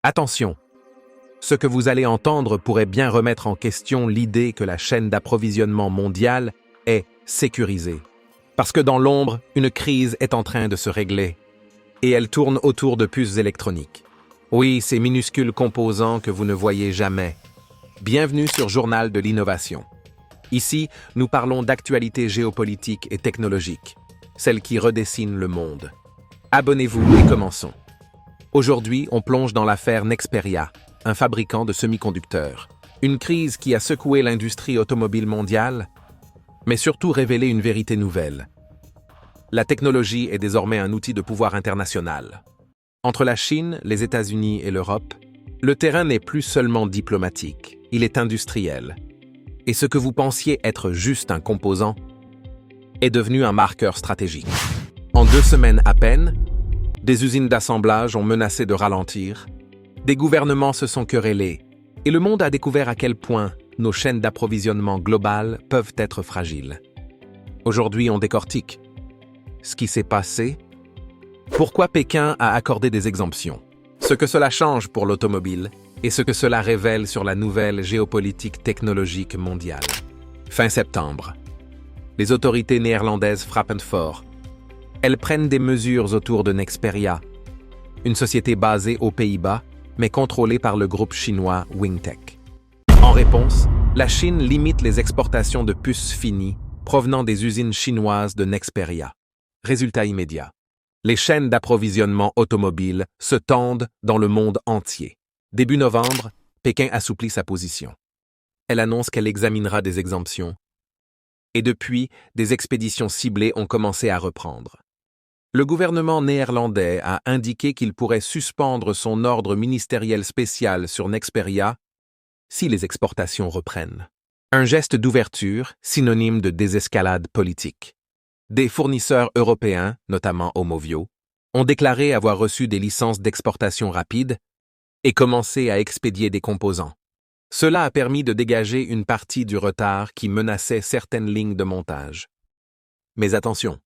Attention, ce que vous allez entendre pourrait bien remettre en question l'idée que la chaîne d'approvisionnement mondiale est sécurisée. Parce que dans l'ombre, une crise est en train de se régler. Et elle tourne autour de puces électroniques. Oui, ces minuscules composants que vous ne voyez jamais. Bienvenue sur Journal de l'innovation. Ici, nous parlons d'actualité géopolitique et technologique, celle qui redessine le monde. Abonnez-vous et commençons. Aujourd'hui, on plonge dans l'affaire Nexperia, un fabricant de semi-conducteurs. Une crise qui a secoué l'industrie automobile mondiale, mais surtout révélé une vérité nouvelle. La technologie est désormais un outil de pouvoir international. Entre la Chine, les États-Unis et l'Europe, le terrain n'est plus seulement diplomatique, il est industriel. Et ce que vous pensiez être juste un composant est devenu un marqueur stratégique. En 2 semaines à peine, des usines d'assemblage ont menacé de ralentir, des gouvernements se sont querellés, et le monde a découvert à quel point nos chaînes d'approvisionnement globales peuvent être fragiles. Aujourd'hui, on décortique ce qui s'est passé, pourquoi Pékin a accordé des exemptions, ce que cela change pour l'automobile et ce que cela révèle sur la nouvelle géopolitique technologique mondiale. Fin septembre, les autorités néerlandaises frappent fort. Elles prennent des mesures autour de Nexperia, une société basée aux Pays-Bas, mais contrôlée par le groupe chinois Wingtech. En réponse, la Chine limite les exportations de puces finies provenant des usines chinoises de Nexperia. Résultat immédiat. Les chaînes d'approvisionnement automobile se tendent dans le monde entier. Début novembre, Pékin assouplit sa position. Elle annonce qu'elle examinera des exemptions. Et depuis, des expéditions ciblées ont commencé à reprendre. Le gouvernement néerlandais a indiqué qu'il pourrait suspendre son ordre ministériel spécial sur Nexperia si les exportations reprennent. Un geste d'ouverture, synonyme de désescalade politique. Des fournisseurs européens, notamment Aumovio, ont déclaré avoir reçu des licences d'exportation rapide et commencé à expédier des composants. Cela a permis de dégager une partie du retard qui menaçait certaines lignes de montage. Mais attention,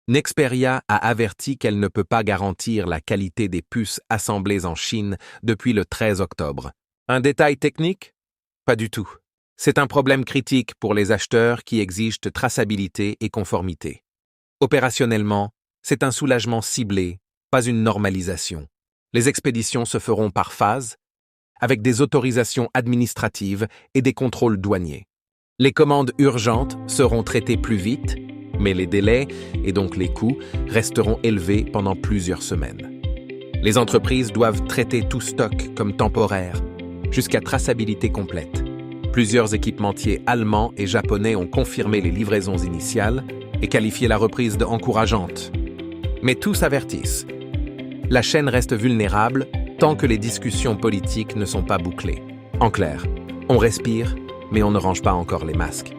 Nexperia a averti qu'elle ne peut pas garantir la qualité des puces assemblées en Chine depuis le 13 octobre. Un détail technique? Pas du tout. C'est un problème critique pour les acheteurs qui exigent traçabilité et conformité. Opérationnellement, c'est un soulagement ciblé, pas une normalisation. Les expéditions se feront par phase, avec des autorisations administratives et des contrôles douaniers. Les commandes urgentes seront traitées plus vite, mais les délais, et donc les coûts, resteront élevés pendant plusieurs semaines. Les entreprises doivent traiter tout stock comme temporaire, jusqu'à traçabilité complète. Plusieurs équipementiers allemands et japonais ont confirmé les livraisons initiales et qualifié la reprise de encourageante. Mais tous avertissent. La chaîne reste vulnérable tant que les discussions politiques ne sont pas bouclées. En clair, on respire, mais on ne range pas encore les masques.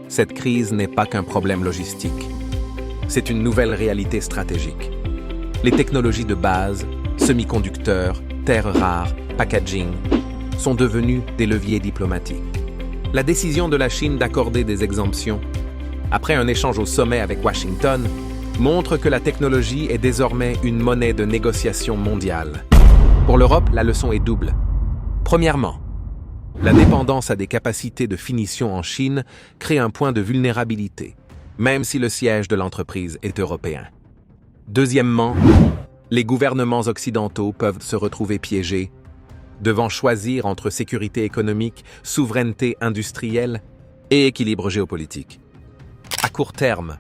Cette crise n'est pas qu'un problème logistique. C'est une nouvelle réalité stratégique. Les technologies de base, semi-conducteurs, terres rares, packaging, sont devenues des leviers diplomatiques. La décision de la Chine d'accorder des exemptions, après un échange au sommet avec Washington, montre que la technologie est désormais une monnaie de négociation mondiale. Pour l'Europe, la leçon est double. Premièrement, la dépendance à des capacités de finition en Chine crée un point de vulnérabilité, même si le siège de l'entreprise est européen. Deuxièmement, les gouvernements occidentaux peuvent se retrouver piégés, devant choisir entre sécurité économique, souveraineté industrielle et équilibre géopolitique. À court terme,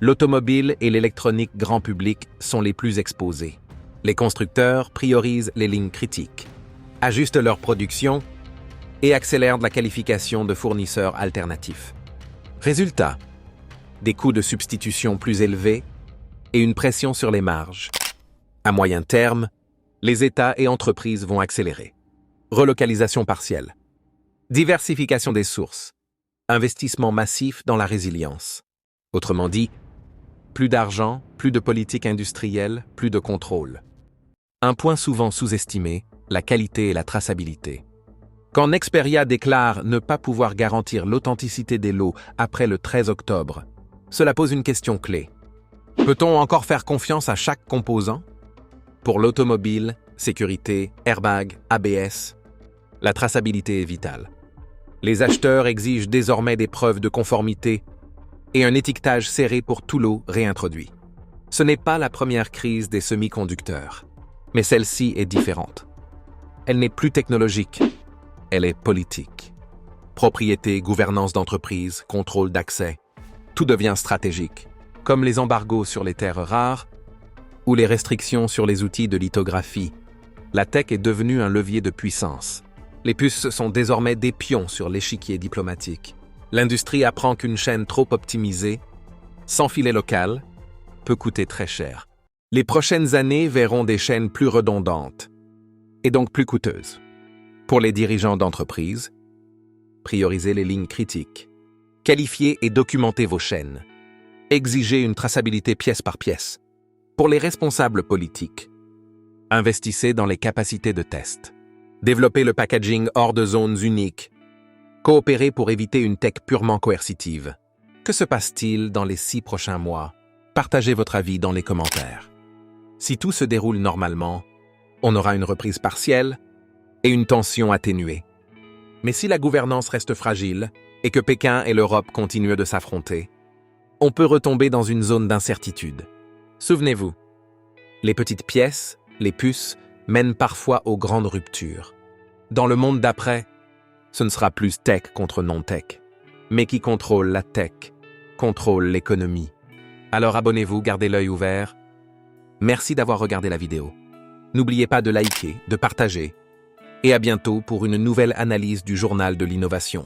l'automobile et l'électronique grand public sont les plus exposés. Les constructeurs priorisent les lignes critiques, ajustent leur production et accélèrent la qualification de fournisseurs alternatifs. Résultat, des coûts de substitution plus élevés et une pression sur les marges. À moyen terme, les États et entreprises vont accélérer. Relocalisation partielle, diversification des sources, investissement massif dans la résilience. Autrement dit, plus d'argent, plus de politique industrielle, plus de contrôle. Un point souvent sous-estimé, la qualité et la traçabilité. Quand Nexperia déclare ne pas pouvoir garantir l'authenticité des lots après le 13 octobre, cela pose une question clé. Peut-on encore faire confiance à chaque composant? Pour l'automobile, sécurité, airbag, ABS. La traçabilité est vitale. Les acheteurs exigent désormais des preuves de conformité et un étiquetage serré pour tout lot réintroduit. Ce n'est pas la première crise des semi-conducteurs, mais celle-ci est différente. Elle n'est plus technologique, elle est politique. Propriété, gouvernance d'entreprise, contrôle d'accès, tout devient stratégique, comme les embargos sur les terres rares ou les restrictions sur les outils de lithographie. La tech est devenue un levier de puissance. Les puces sont désormais des pions sur l'échiquier diplomatique. L'industrie apprend qu'une chaîne trop optimisée, sans filet local, peut coûter très cher. Les prochaines années verront des chaînes plus redondantes et donc plus coûteuses. Pour les dirigeants d'entreprise, priorisez les lignes critiques. Qualifiez et documentez vos chaînes. Exigez une traçabilité pièce par pièce. Pour les responsables politiques, investissez dans les capacités de test. Développez le packaging hors de zones uniques. Coopérez pour éviter une tech purement coercitive. Que se passe-t-il dans les 6 prochains mois? Partagez votre avis dans les commentaires. Si tout se déroule normalement, on aura une reprise partielle et une tension atténuée. Mais si la gouvernance reste fragile et que Pékin et l'Europe continuent de s'affronter, on peut retomber dans une zone d'incertitude. Souvenez-vous, les petites pièces, les puces, mènent parfois aux grandes ruptures. Dans le monde d'après, ce ne sera plus tech contre non-tech, mais qui contrôle la tech, contrôle l'économie. Alors abonnez-vous, gardez l'œil ouvert. Merci d'avoir regardé la vidéo. N'oubliez pas de liker, de partager, et à bientôt pour une nouvelle analyse du Journal de l'innovation.